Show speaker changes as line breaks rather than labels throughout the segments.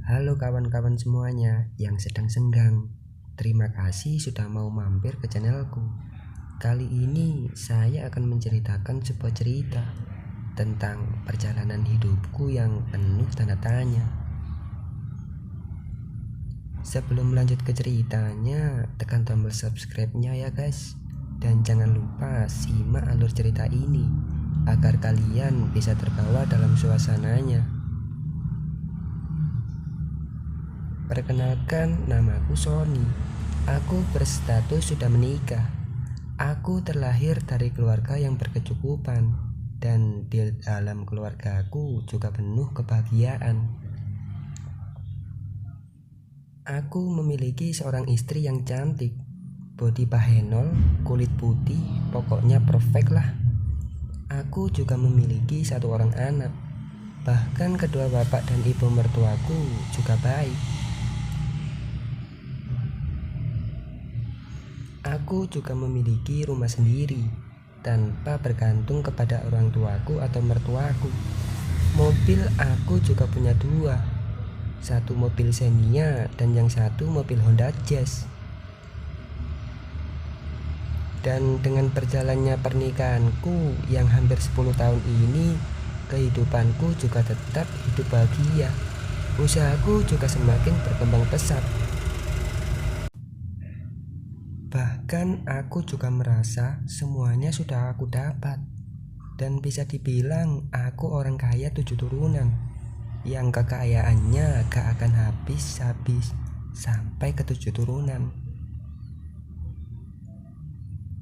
Halo kawan-kawan semuanya yang sedang senggang. Terima kasih sudah mau mampir ke channelku. Kali ini saya akan menceritakan sebuah cerita tentang perjalanan hidupku yang penuh tanda tanya. Sebelum lanjut ke ceritanya, tekan tombol subscribe-nya ya guys. Dan jangan lupa simak alur cerita ini agar kalian bisa terbawa dalam suasananya. Perkenalkan, namaku Sony. Aku berstatus sudah menikah. Aku terlahir dari keluarga yang berkecukupan, dan di dalam keluargaku juga penuh kebahagiaan. Aku memiliki seorang istri yang cantik, bodi pahenol, kulit putih, pokoknya perfect lah. Aku juga memiliki satu orang anak. Bahkan kedua bapak dan ibu mertuaku juga baik. Aku juga memiliki rumah sendiri tanpa bergantung kepada orang tuaku atau mertuaku. Mobil aku juga punya dua, satu mobil Xenia dan yang satu mobil Honda Jazz. Dan dengan berjalannya pernikahanku yang hampir 10 tahun ini, kehidupanku juga tetap hidup bahagia. Usahaku juga semakin berkembang pesat. Bahkan aku juga merasa semuanya sudah aku dapat. Dan bisa dibilang aku orang kaya 7 turunan yang kekayaannya gak akan habis-habis sampai ke 7 turunan.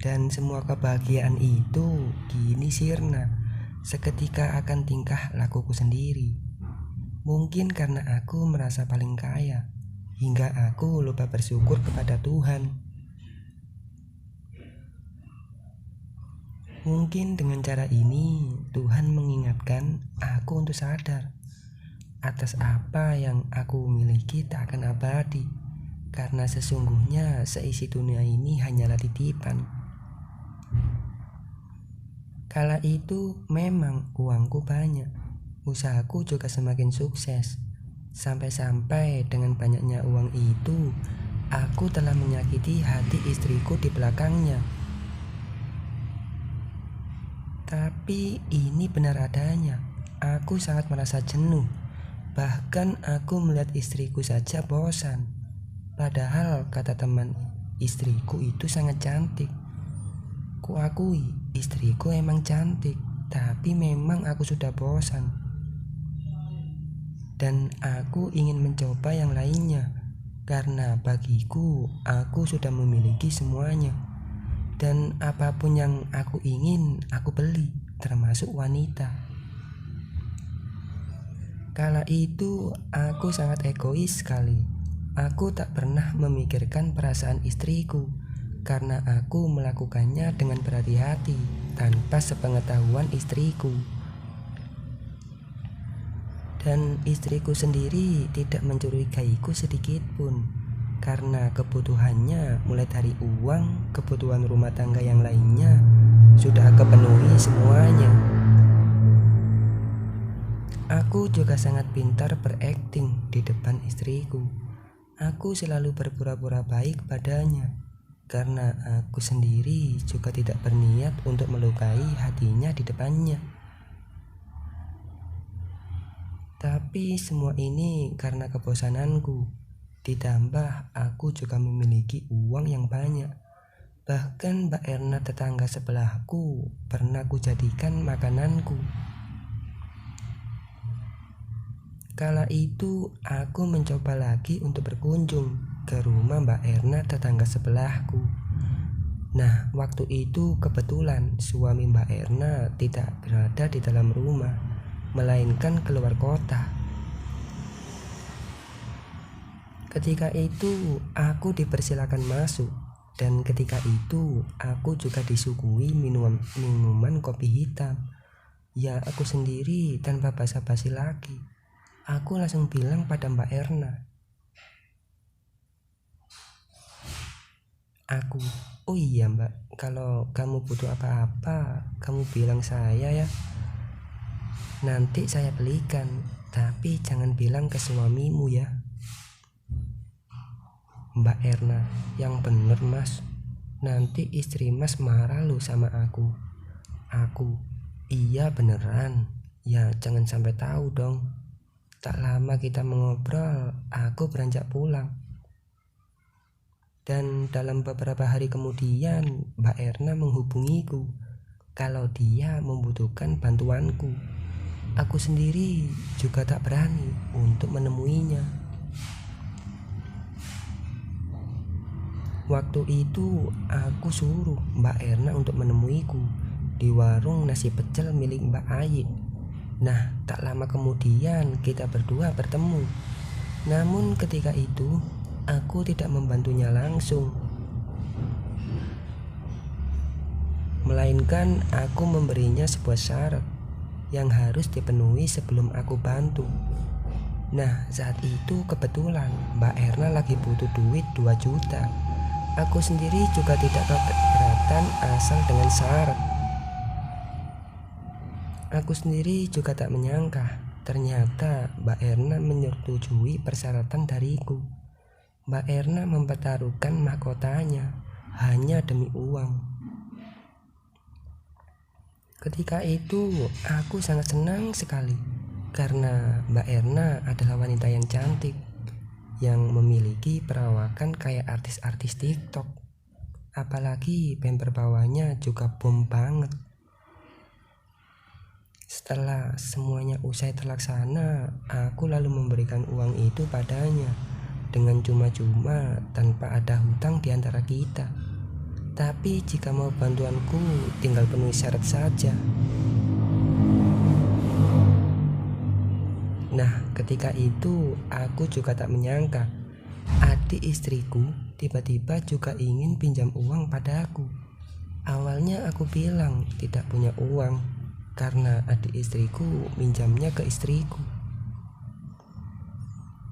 Dan semua kebahagiaan itu kini sirna seketika akan tingkah lakuku sendiri. Mungkin karena aku merasa paling kaya hingga aku lupa bersyukur kepada Tuhan. Mungkin dengan cara ini Tuhan mengingatkan aku untuk sadar atas apa yang aku miliki tak akan abadi, karena sesungguhnya seisi dunia ini hanyalah titipan. Kala itu memang uangku banyak, usahaku juga semakin sukses. Sampai-sampai dengan banyaknya uang itu, aku telah menyakiti hati istriku di belakangnya. Tapi ini benar adanya, aku sangat merasa jenuh. Bahkan aku melihat istriku saja bosan. Padahal kata teman istriku itu sangat cantik. Kuakui istriku emang cantik, tapi memang aku sudah bosan. Dan aku ingin mencoba yang lainnya, karena bagiku aku sudah memiliki semuanya. Dan apapun yang aku ingin aku beli, termasuk wanita. Kala itu aku sangat egois sekali. Aku tak pernah memikirkan perasaan istriku, karena aku melakukannya dengan berhati-hati tanpa sepengetahuan istriku. Dan istriku sendiri tidak mencurigaiku sedikit pun, karena kebutuhannya mulai dari uang, kebutuhan rumah tangga yang lainnya sudah kepenuhi semuanya. Aku juga sangat pintar berakting di depan istriku. Aku selalu berpura-pura baik padanya, karena aku sendiri juga tidak berniat untuk melukai hatinya di depannya. Tapi semua ini karena kebosananku. Ditambah aku juga memiliki uang yang banyak. Bahkan Mbak Erna tetangga sebelahku pernah kujadikan makananku. Kala itu aku mencoba lagi untuk berkunjung ke rumah Mbak Erna tetangga sebelahku. Nah, waktu itu kebetulan suami Mbak Erna tidak berada di dalam rumah, melainkan keluar kota. Ketika itu aku dipersilakan masuk, dan ketika itu aku juga disuguhi minuman kopi hitam. Ya, aku sendiri tanpa basa-basi lagi, aku langsung bilang pada Mbak Erna, oh iya Mbak, kalau kamu butuh apa-apa kamu bilang saya ya. Nanti saya belikan, tapi jangan bilang ke suamimu ya. Mbak Erna, yang bener mas, nanti istri mas marah loh sama aku. Iya beneran, ya jangan sampai tahu dong. Tak lama kita mengobrol, aku beranjak pulang. Dan dalam beberapa hari kemudian, Mbak Erna menghubungiku kalau dia membutuhkan bantuanku. Aku sendiri juga tak berani untuk menemuinya. Waktu itu aku suruh Mbak Erna untuk menemuiku di warung nasi pecel milik Mbak Ayi. Nah, tak lama kemudian kita berdua bertemu. Namun ketika itu aku tidak membantunya langsung, melainkan aku memberinya sebuah syarat yang harus dipenuhi sebelum aku bantu. Nah, saat itu kebetulan Mbak Erna lagi butuh duit 2 juta. Aku sendiri juga tidak keberatan asal dengan syarat. Aku sendiri juga tak menyangka ternyata Mbak Erna menyetujui persyaratan dariku. Mbak Erna mempertaruhkan mahkotanya hanya demi uang. Ketika itu aku sangat senang sekali karena Mbak Erna adalah wanita yang cantik, yang memiliki perawakan kayak artis-artis TikTok. Apalagi bumper bawahnya juga bom banget. Setelah semuanya usai terlaksana, aku lalu memberikan uang itu padanya dengan cuma-cuma tanpa ada hutang di antara kita. Tapi jika mau bantuanku, tinggal penuhi syarat saja. Nah, ketika itu aku juga tak menyangka adik istriku tiba-tiba juga ingin pinjam uang padaku. Awalnya aku bilang tidak punya uang karena adik istriku minjamnya ke istriku.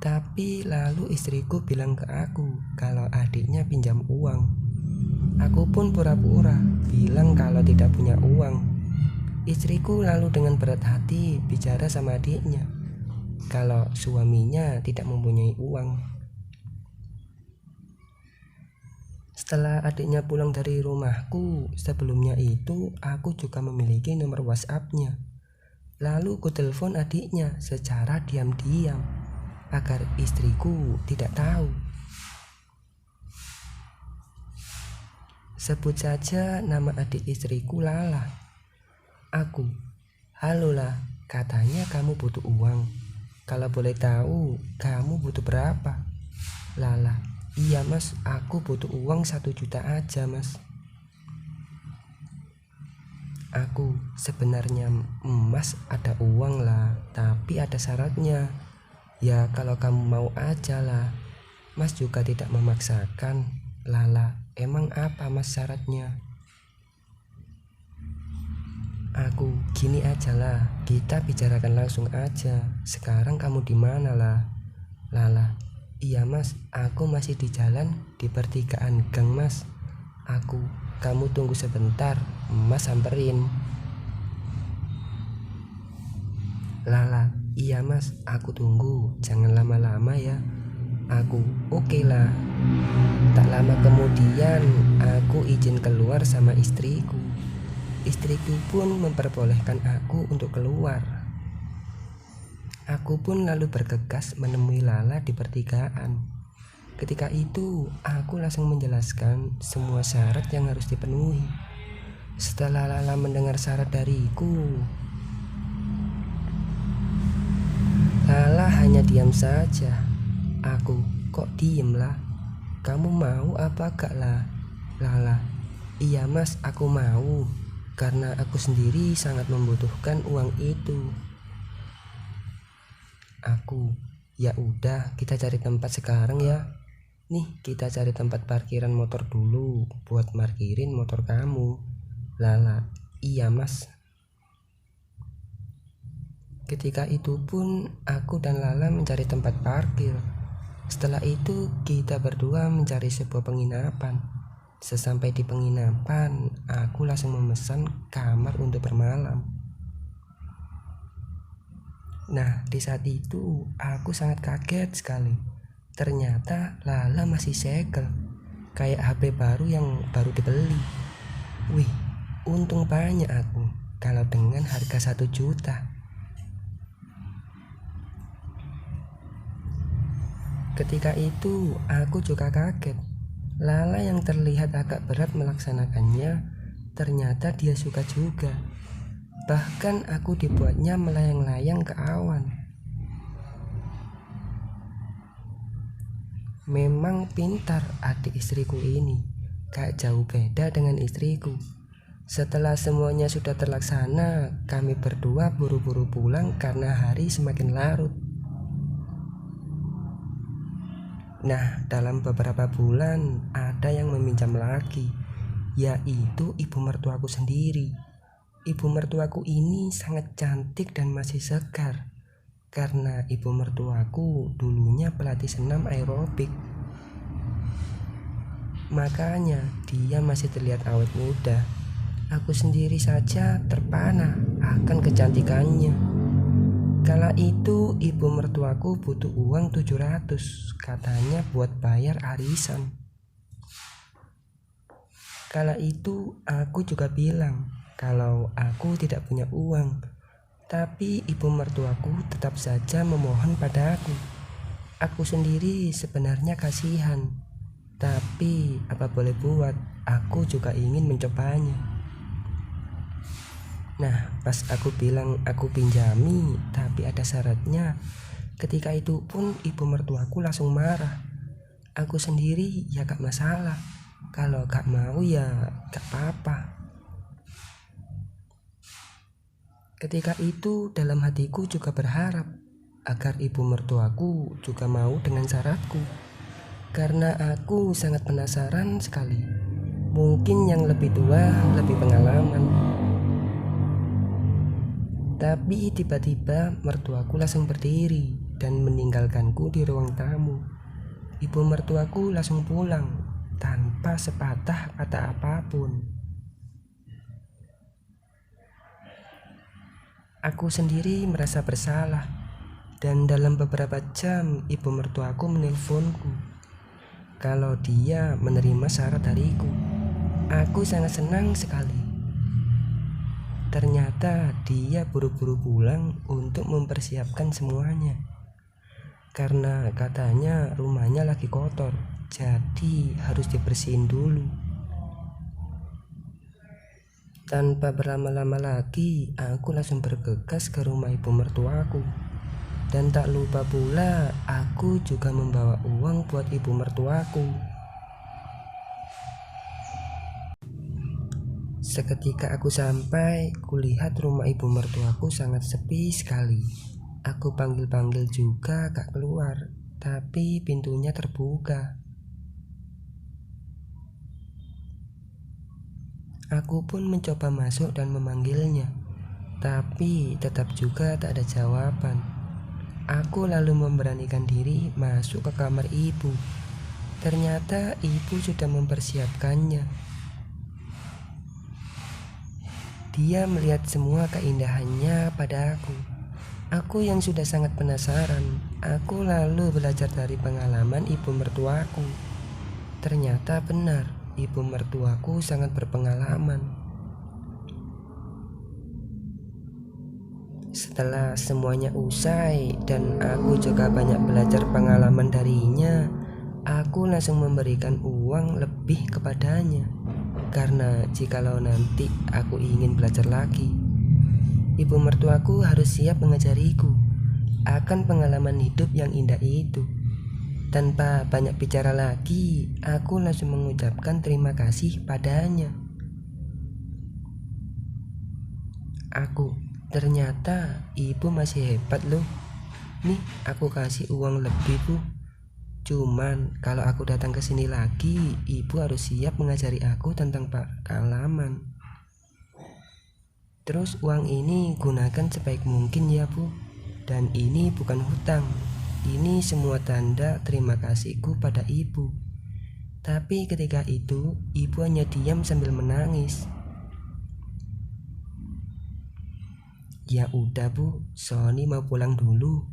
Tapi lalu istriku bilang ke aku kalau adiknya pinjam uang. Aku pun pura-pura bilang kalau tidak punya uang. Istriku lalu dengan berat hati bicara sama adiknya kalau suaminya tidak mempunyai uang. Setelah adiknya pulang dari rumahku, sebelumnya itu aku juga memiliki nomor WhatsApp-nya. Lalu ku telepon adiknya secara diam-diam agar istriku tidak tahu. Sebut saja nama adik istriku Lala. Aku, halo lah, katanya kamu butuh uang. Kalau boleh tahu, kamu butuh berapa? Lala, iya mas, aku butuh uang 1 juta aja mas. Aku, sebenarnya mas ada uang lah, tapi ada syaratnya. Ya kalau kamu mau aja lah, mas juga tidak memaksakan. Lala, emang apa mas syaratnya? Aku, gini aja lah, kita bicarakan langsung aja. Sekarang kamu di mana lah? Lala, iya mas, aku masih di jalan di pertigaan gang mas. Aku, kamu tunggu sebentar, mas samperin. Lala, iya mas, aku tunggu, jangan lama-lama ya. Aku, oke lah. Tak lama kemudian aku izin keluar sama istriku. Istriku pun memperbolehkan aku untuk keluar. Aku pun lalu bergegas menemui Lala di pertigaan. Ketika itu aku langsung menjelaskan semua syarat yang harus dipenuhi. Setelah Lala mendengar syarat dariku, Lala hanya diam saja. Aku, kok diem lah? Kamu mau apa gak lah? Lala, iya mas, aku mau. Karena aku sendiri sangat membutuhkan uang itu. Aku, ya udah kita cari tempat sekarang ya. Nih kita cari tempat parkiran motor dulu buat parkirin motor kamu. Lala, iya mas. Ketika itu pun aku dan Lala mencari tempat parkir. Setelah itu kita berdua mencari sebuah penginapan. Sesampai di penginapan, aku langsung memesan kamar untuk bermalam. Nah, di saat itu aku sangat kaget sekali. Ternyata Lala masih segel, kayak HP baru yang baru dibeli. Wih, untung banyak aku kalau dengan harga 1 juta. Ketika itu aku juga kaget. Lala yang terlihat agak berat melaksanakannya, ternyata dia suka juga. Bahkan aku dibuatnya melayang-layang ke awan. Memang pintar adik istriku ini, gak jauh beda dengan istriku. Setelah semuanya sudah terlaksana, kami berdua buru-buru pulang karena hari semakin larut. Nah, dalam beberapa bulan ada yang meminjam lagi, yaitu ibu mertuaku sendiri. Ibu mertuaku ini sangat cantik dan masih segar, karena ibu mertuaku dulunya pelatih senam aerobik. Makanya dia masih terlihat awet muda. Aku sendiri saja terpana akan kecantikannya. Kala itu ibu mertuaku butuh uang 700, katanya buat bayar arisan. Kala itu aku juga bilang kalau aku tidak punya uang, tapi ibu mertuaku tetap saja memohon padaku. Aku sendiri sebenarnya kasihan, tapi apa boleh buat, aku juga ingin mencobanya. Nah, pas aku bilang aku pinjami, tapi ada syaratnya. Ketika itu pun ibu mertuaku langsung marah. Aku sendiri ya gak masalah, kalau gak mau ya gak apa-apa. Ketika itu dalam hatiku juga berharap agar ibu mertuaku juga mau dengan syaratku, karena aku sangat penasaran sekali. Mungkin yang lebih tua lebih pengalaman. Tapi tiba-tiba mertuaku langsung berdiri dan meninggalkanku di ruang tamu. Ibu mertuaku langsung pulang tanpa sepatah kata apapun. Aku sendiri merasa bersalah, dan dalam beberapa jam ibu mertuaku menelponku kalau dia menerima syarat dariku. Aku sangat senang sekali. Ternyata dia buru-buru pulang untuk mempersiapkan semuanya, karena katanya rumahnya lagi kotor, jadi harus dibersihin dulu. Tanpa berlama-lama lagi, aku langsung bergegas ke rumah ibu mertuaku. Dan tak lupa pula, aku juga membawa uang buat ibu mertuaku. Seketika aku sampai, kulihat rumah ibu mertuaku sangat sepi sekali. Aku panggil-panggil juga gak keluar, tapi pintunya terbuka. Aku pun mencoba masuk dan memanggilnya, tapi tetap juga tak ada jawaban. Aku lalu memberanikan diri masuk ke kamar ibu. Ternyata ibu sudah mempersiapkannya. Dia melihat semua keindahannya pada aku. Aku yang sudah sangat penasaran, aku lalu belajar dari pengalaman ibu mertuaku. Ternyata benar, ibu mertuaku sangat berpengalaman. Setelah semuanya usai dan aku juga banyak belajar pengalaman darinya, aku langsung memberikan uang lebih kepadanya. Karena jikalau nanti aku ingin belajar lagi, ibu mertuaku harus siap mengajariku akan pengalaman hidup yang indah itu. Tanpa banyak bicara lagi, aku langsung mengucapkan terima kasih padanya. Ternyata ibu masih hebat loh. Nih, aku kasih uang lebih, Bu. Cuman kalau aku datang ke sini lagi, ibu harus siap mengajari aku tentang pengalaman. Terus uang ini gunakan sebaik mungkin ya, Bu. Dan ini bukan hutang. Ini semua tanda terima kasihku pada ibu. Tapi ketika itu, ibu hanya diam sambil menangis. Ya udah Bu, Sony mau pulang dulu.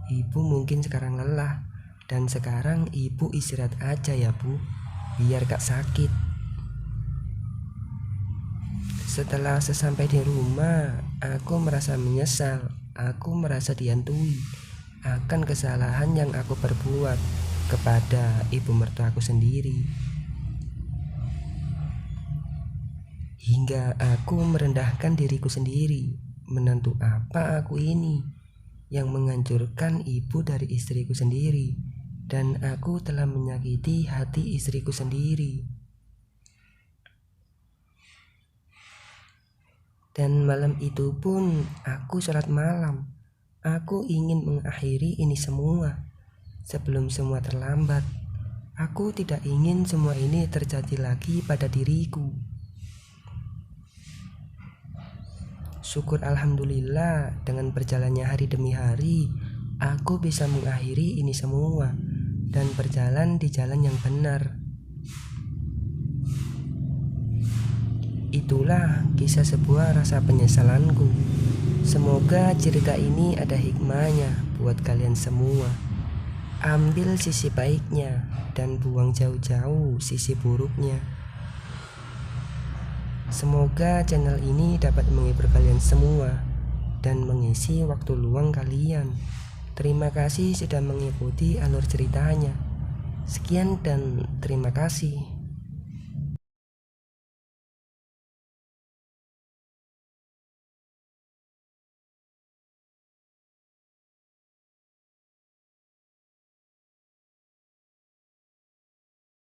Ibu mungkin sekarang lelah. Dan sekarang ibu istirahat aja ya Bu, biar gak sakit. Setelah sesampai di rumah, aku merasa menyesal. Aku merasa dihantui akan kesalahan yang aku perbuat kepada ibu mertuaku sendiri. Hingga aku merendahkan diriku sendiri. Menantu apa aku ini yang menghancurkan ibu dari istriku sendiri, dan aku telah menyakiti hati istriku sendiri. Dan malam itu pun aku sholat malam. Aku ingin mengakhiri ini semua sebelum semua terlambat. Aku tidak ingin semua ini terjadi lagi pada diriku. Syukur alhamdulillah, dengan berjalannya hari demi hari, aku bisa mengakhiri ini semua dan berjalan di jalan yang benar. Itulah kisah sebuah rasa penyesalanku. Semoga cerita ini ada hikmahnya buat kalian semua. Ambil sisi baiknya dan buang jauh-jauh sisi buruknya. Semoga channel ini dapat menghibur kalian semua dan mengisi waktu luang kalian. Terima kasih sudah mengikuti alur ceritanya. Sekian dan terima kasih.